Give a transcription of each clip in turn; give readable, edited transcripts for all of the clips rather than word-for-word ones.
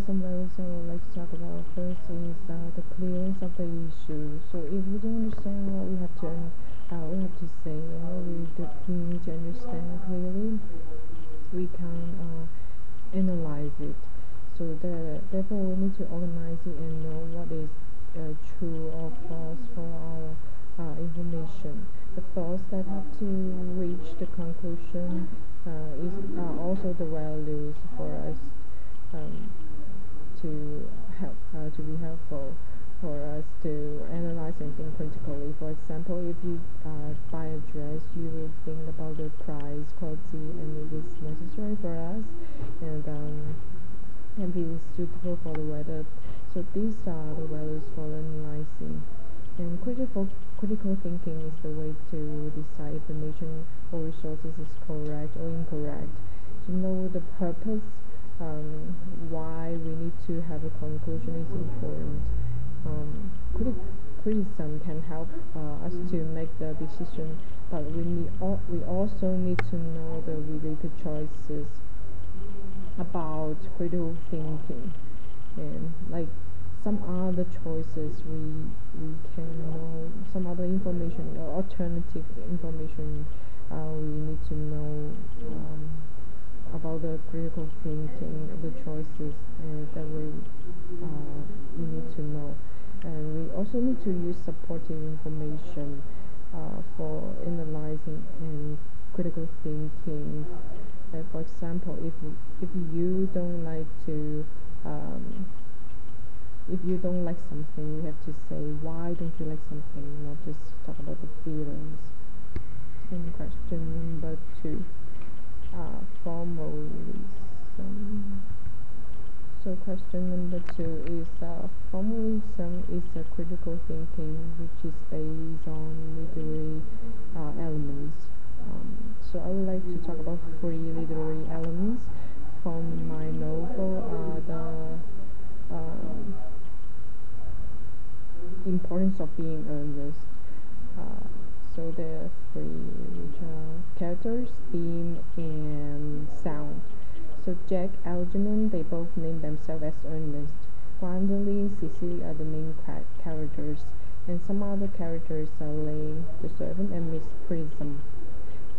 some values I would like to talk about. First is the clearance of the issue. So if we don't understand what we have to say and what we need to understand clearly, we can analyze it. So therefore, we need to organize it and know what is true or false for our information. The thoughts that have to reach the conclusion is also the values for us um, to be helpful for us to analyze and think critically. For example, if you buy a dress, you will think about the price, quality, and if it's necessary for us, and if it is suitable for the weather. So these are the values for analyzing. And critical thinking is the way to decide if information or resources is correct or incorrect. To know the purpose, why we need to have a conclusion is important. Criticism can help us to make the decision, but we also need to know the related choices about critical thinking, and like some other choices we can know, some other information or alternative information we need to know about the critical thinking, the choices that we need to know. And we also need to use supportive information for analyzing and critical thinking. For example, if you don't like to if you don't like something, you have to say why don't you like something, not just talk about the feelings. And question number 2, formalism. So question number 2 is formalism is a critical thinking which is based on literary elements. So I would like to talk about 3 literary elements from my novel, the importance of being earnest. So there are 3, which are characters, theme, and sound. So Jack, Algernon, they both name themselves as Ernest. Gwendolyn, Cecily are the main characters, and some other characters are Lane, the servant, and Miss Prism.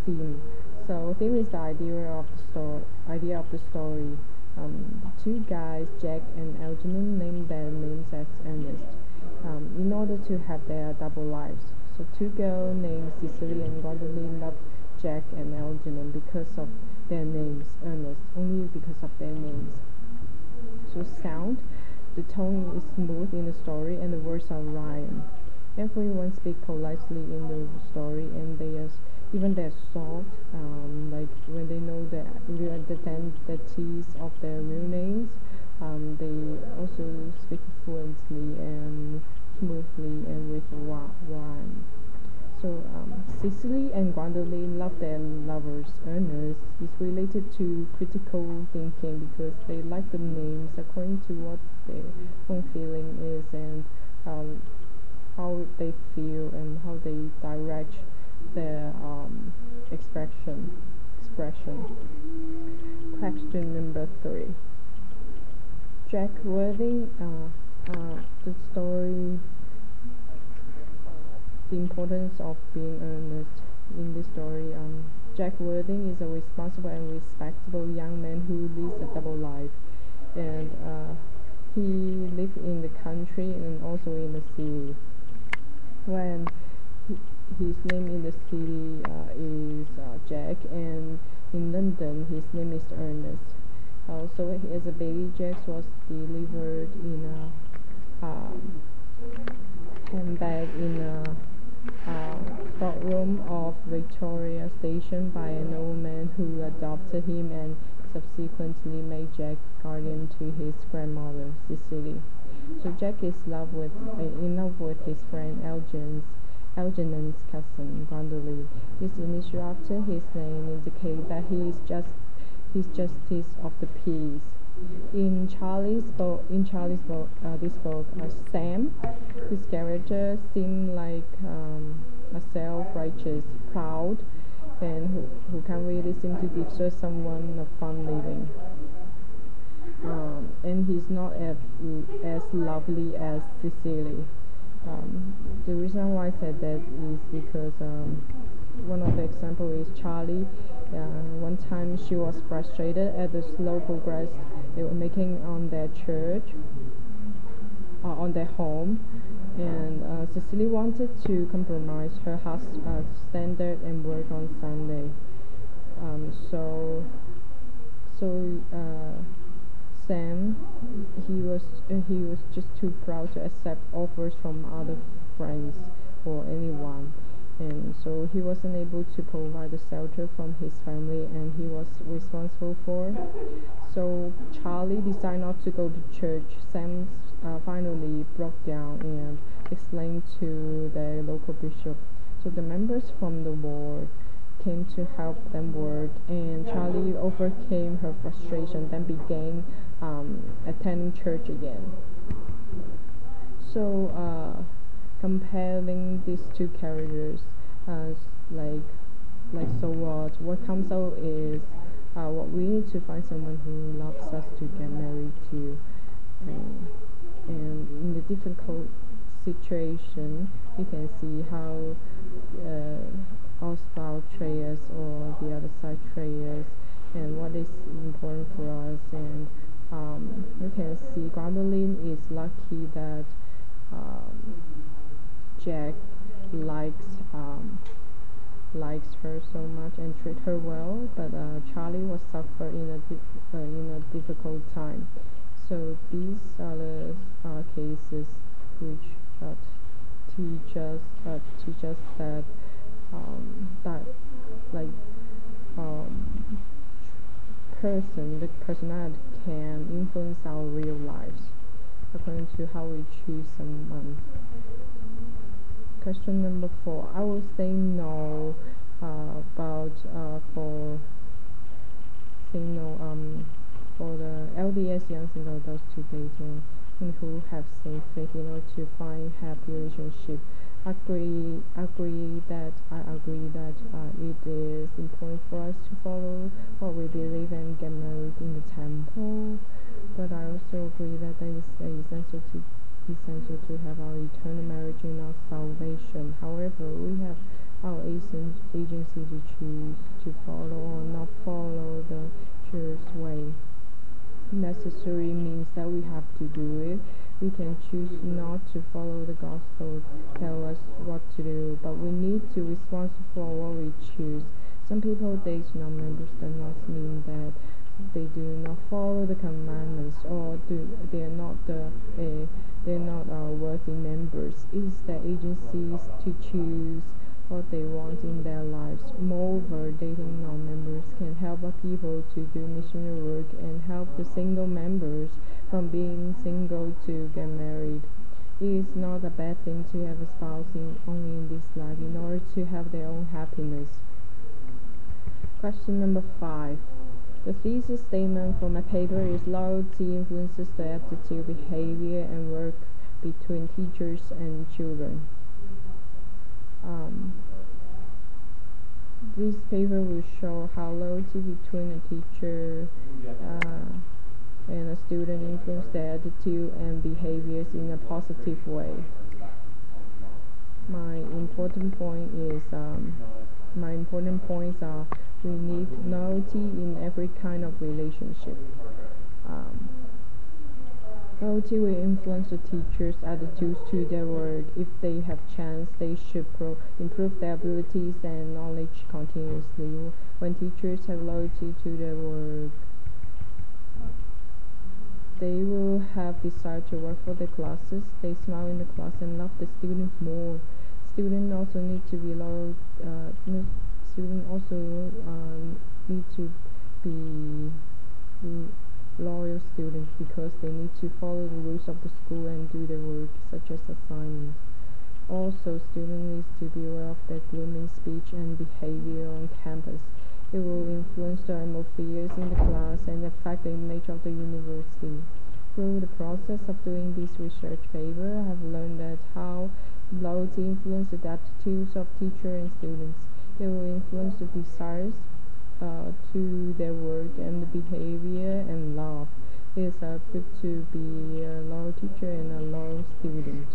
Theme. So theme is the idea of the story. The 2 guys, Jack and Algernon, name their names as Ernest in order to have their double lives. So 2 girls named Cecily and Gwendolyn love Jack and Algernon because of their names, Ernest, only because of their names. So sound, the tone is smooth in the story and the words are rhyme. Everyone speaks politely in the story, and even they're soft, like when they know the real identities of their real names, they also speak fluently and smoothly and with rhyme. So Cecily and Gwendolyn love their lovers. Ernest is related to critical thinking because they like the names according to what their own feeling is, and how they feel and how they direct their expression. Question number 3. Jack Worthing, the story, the importance of being earnest in this story. Jack Worthing is a responsible and respectable young man who leads a double life, and he lives in the country and also in the city. When his name in the city is Jack, and in London his name is Ernest. So as a baby, Jack was delivered in a handbag in a storeroom of Victoria Station by an old man who adopted him and subsequently made Jack guardian to his grandmother, Cecily. So Jack is in love with his friend Algernon's cousin, Gwendolyn. His initial after his name indicate that he's justice of the peace. In Charlie's book, Sam, his character seemed like a self-righteous, proud, and who can really seem to deserve someone of fun living. and he's not as lovely as Cecily. The reason why I said that is because one of the example is Charlie. One time she was frustrated at the slow progress they were making on their church, on their home, and Cecily wanted to compromise her standard and work on Sunday. So Sam, he was just too proud to accept offers from other friends or anyone, and so he wasn't able to provide the shelter from his family, and he was responsible for. So Charlie decided not to go to church. Sam finally broke down and explained to the local bishop. So the members from the ward came to help them work, and Charlie overcame her frustration, then began attending church again. So, comparing these two characters, uh, like so what comes out is what we need to find someone who loves us to get married to, and, in the difficult situation, we can see how our spouse treats us or the other side treats us, and what is important for us. And we can see Gwendolyn is lucky that um, Jack likes likes her so much and treat her well, but Charlie was suffer in a difficult time. So these are the cases which teach us that like um, the personality can influence our real lives according to how we choose someone. Question number 4. I will say no about for the LDS young single adults to dating and who have same faith in order to find happy relationship. I agree that it is important for us to follow what we believe and get married in the temple. But I also agree that it is essential to have our eternal marriage in our salvation. However, we have our agency to choose to follow or not follow the church's way. Necessary means that we have to do it. We can choose not to follow the gospel, tell us what to do, but we need to be responsible for what we choose. Some people date non-members does not mean that they do not follow the commandments or they're not worthy members. It is their agencies to choose what they want in their lives. Moreover, dating non-members can help people to do missionary work and help the single members from being single to get married. It is not a bad thing to have a spouse only in this life in order to have their own happiness. Question number 5. The thesis statement for my paper is loyalty influences the attitude, behavior, and work between teachers and children. This paper will show how loyalty between a teacher and a student influence their attitude and behaviors in a positive way. My important points are we need loyalty in every kind of relationship. Loyalty will influence the teacher's attitudes to their work. If they have chance, they should improve their abilities and knowledge continuously. When teachers have loyalty to their work, they will have desire to work for their classes. They smile in the class and love the students more. Students also need to be loyal. Students also need to be loyal students because they need to follow the rules of the school and do their work, such as assignments. Also, students need to be aware of their grooming speech and behavior on campus. It will influence the atmosphere in the class and affect the image of the university. Through the process of doing this research paper, I have learned that how loyalty influences the attitudes of teachers and students. It will influence the desires to their work and the behavior and love. It's good to be a law teacher and a law student.